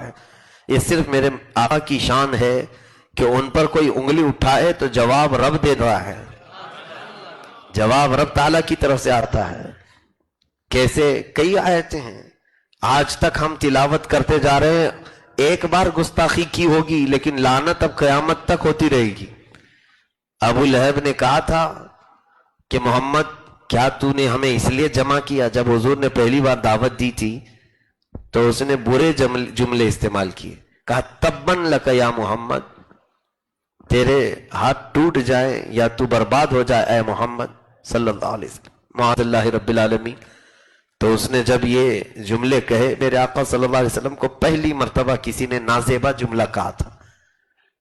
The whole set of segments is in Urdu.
ہے. یہ صرف میرے آقا کی شان ہے کہ ان پر کوئی انگلی اٹھائے تو جواب رب دے رہا ہے, جواب رب تعالیٰ کی طرف سے آتا ہے. کیسے کئی آیتیں ہیں آج تک ہم تلاوت کرتے جا رہے ہیں. ایک بار گستاخی کی ہوگی لیکن لعنت اب قیامت تک ہوتی رہے گی. ابو لہب نے کہا تھا کہ محمد کیا تو نے ہمیں اس لیے جمع کیا؟ جب حضور نے پہلی بار دعوت دی تھی تو اس نے برے جملے استعمال کیے. کہا تبن لک یا محمد, تیرے ہاتھ ٹوٹ جائے یا تو برباد ہو جائے اے محمد صلی اللہ علیہ وسلم, معاذ اللہ رب العالمین. تو اس نے جب یہ جملے کہے, میرے آقا صلی اللہ علیہ وسلم کو پہلی مرتبہ کسی نے نازیبہ جملہ کہا تھا,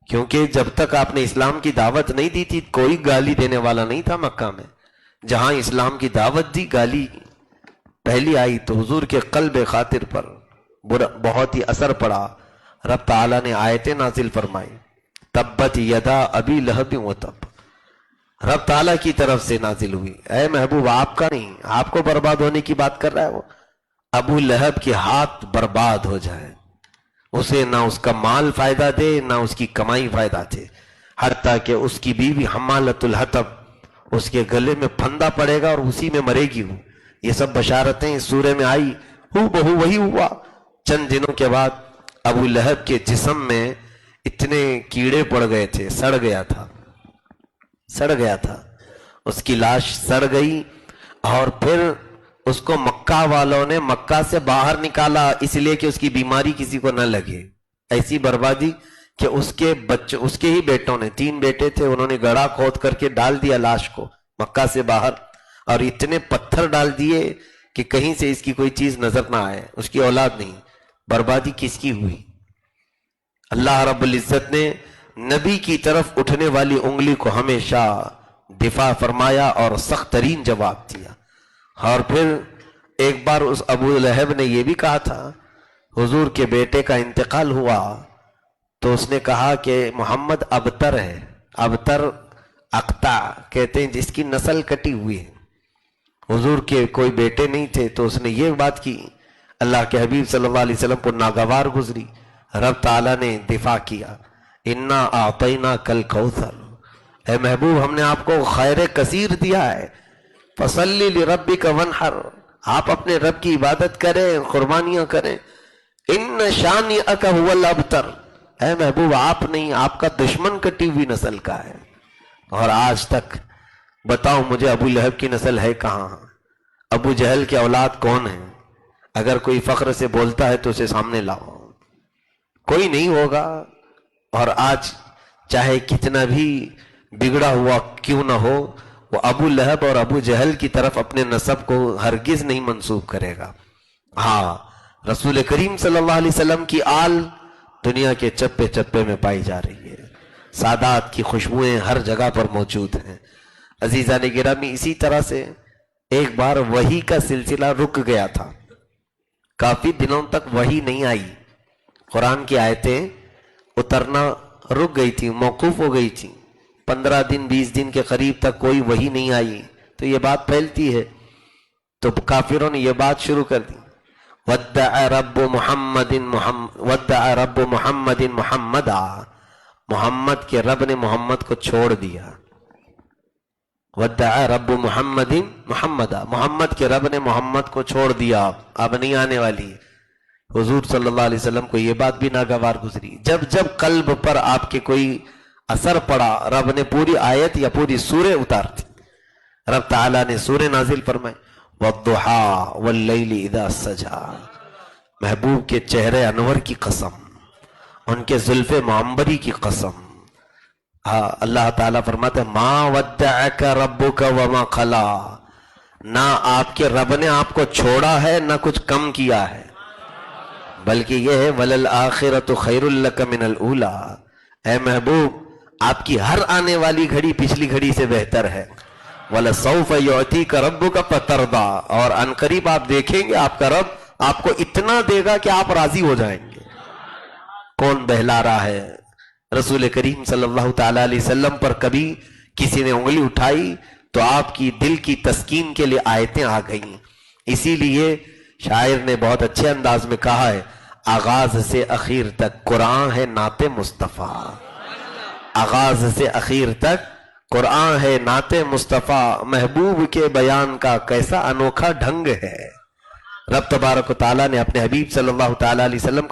کیونکہ جب تک آپ نے اسلام کی دعوت نہیں دی تھی کوئی گالی دینے والا نہیں تھا مکہ میں. جہاں اسلام کی دعوت دی گالی پہلی آئی تو حضور کے قلب خاطر پر بہت ہی اثر پڑا. رب تعالیٰ نے آیتیں نازل فرمائی, تبت یدا ابی لہب و تب, رب تعالیٰ کی طرف سے نازل ہوئی. اے محبوب آپ کا نہیں, آپ کو برباد ہونے کی بات کر رہا ہے وہ. ابو لہب کے ہاتھ برباد ہو جائے, اسے نہ اس کا مال فائدہ دے نہ اس کی کمائی فائدہ دے, حتیٰ کہ اس کی بیوی حمالۃ الحطب, اس کے گلے میں پھندا پڑے گا اور اسی میں مرے گی وہ. یہ سب بشارتیں اس سورے میں آئی, ہو بہو وہی ہوا. چند دنوں کے بعد ابو لہب کے جسم میں اتنے کیڑے پڑ گئے تھے, سڑ گیا تھا, اس کی لاش سڑ گئی. اور پھر اس کو مکہ والوں نے مکہ سے باہر نکالا اس لیے کہ اس کی بیماری کسی کو نہ لگے. ایسی بربادی کہ اس کے ہی بیٹوں نے, 3 بیٹے تھے, انہوں نے گڑھا کھود کر کے ڈال دیا لاش کو مکہ سے باہر, اور اتنے پتھر ڈال دیے کہ کہیں سے اس کی کوئی چیز نظر نہ آئے. اس کی اولاد نہیں. بربادی کس کی ہوئی؟ اللہ رب العزت نے نبی کی طرف اٹھنے والی انگلی کو ہمیشہ دفاع فرمایا اور سخت ترین جواب دیا. اور پھر ایک بار اس ابو لہب نے یہ بھی کہا تھا, حضور کے بیٹے کا انتقال ہوا تو اس نے کہا کہ محمد ابتر ہے. ابتر اقطع کہتے ہیں جس کی نسل کٹی ہوئی ہے. حضور کے کوئی بیٹے نہیں تھے تو اس نے یہ بات کی. اللہ کے حبیب صلی اللہ علیہ وسلم کو ناگوار گزری. رب تعالیٰ نے دفاع کیا, انا اعطیناک الکوثر, اے محبوب ہم نے آپ کو خیر کثیر دیا ہے. فصلی لربک وانحر, آپ اپنے رب کی عبادت کریں, قربانیاں کریں. ان شانئک هو الابتر, اے محبوب آپ نہیں, آپ کا دشمن کٹی ہوئی نسل کا ہے. اور آج تک بتاؤ مجھے ابو لہب کی نسل ہے کہاں؟ ابو جہل کے اولاد کون ہیں؟ اگر کوئی فخر سے بولتا ہے تو اسے سامنے لاؤ, کوئی نہیں ہوگا. اور آج چاہے کتنا بھی بگڑا ہوا کیوں نہ ہو, وہ ابو لہب اور ابو جہل کی طرف اپنے نسب کو ہرگز نہیں منسوب کرے گا. ہاں, رسول کریم صلی اللہ علیہ وسلم کی آل دنیا کے چپے چپے میں پائی جا رہی ہے. سادات کی خوشبوئیں ہر جگہ پر موجود ہیں. عزیزان گرامی, اسی طرح سے ایک بار وحی کا سلسلہ رک گیا تھا, کافی دنوں تک وحی نہیں آئی. قرآن کی آیتیں اترنا رک گئی تھی, موقوف ہو گئی تھی. 15 دن 20 دن کے قریب تک کوئی وحی نہیں آئی. تو یہ بات پھیلتی ہے تو کافروں نے یہ بات شروع کر دی, ودع رب محمد محمدا, محمد کے رب نے محمد کو چھوڑ دیا. ودع رب محمد محمدا, محمد کے رب نے محمد کو چھوڑ دیا, اب نہیں آنے والی. حضور صلی اللہ علیہ وسلم کو یہ بات بھی ناگوار گزری. جب جب قلب پر آپ کے کوئی اثر پڑا, رب نے پوری آیت یا پوری سورہ اتار دی. رب تعالیٰ نے سورہ نازل فرمائے, والضحیٰ واللیل اذا سجا, محبوب کے چہرے انور کی قسم, ان کے زلف معمبری کی قسم. ہاں, اللہ تعالیٰ فرماتا ہے ما ودعک ربک وما قلا, نہ آپ کے رب نے آپ کو چھوڑا ہے نہ کچھ کم کیا ہے, بلکہ یہ ہے وَلَلْآخِرَةُ خَيْرٌ لَكَ مِنَ الْأُولَىٰ, اے محبوب آپ کی ہر آنے والی گھڑی پچھلی گھڑی سے بہتر ہے. وَلَسَوْفَ يُعْتِيكَ رَبُّكَ فَتَرْضَىٰ, اور ان قریب آپ دیکھیں گے آپ کا رب آپ کو اتنا دے گا کہ آپ راضی ہو جائیں گے. کون بہلا رہا ہے؟ رسول کریم صلی اللہ تعالیٰ علیہ وسلم پر کبھی کسی نے انگلی اٹھائی تو آپ کی دل کی تسکین کے لیے آیتیں آ گئیں. اسی لیے شاعر نے بہت اچھے انداز میں کہا ہے, آغاز سے اخیر تک قرآن ہے نعت مصطفیٰ، آغاز سے اخیر تک قرآن ہے نعت مصطفیٰ، محبوب کے بیان کا کیسا انوکھا ڈھنگ ہے۔ رب تبارک و تعالیٰ نے اپنے حبیب صلی اللہ تعالیٰ علیہ وسلم کا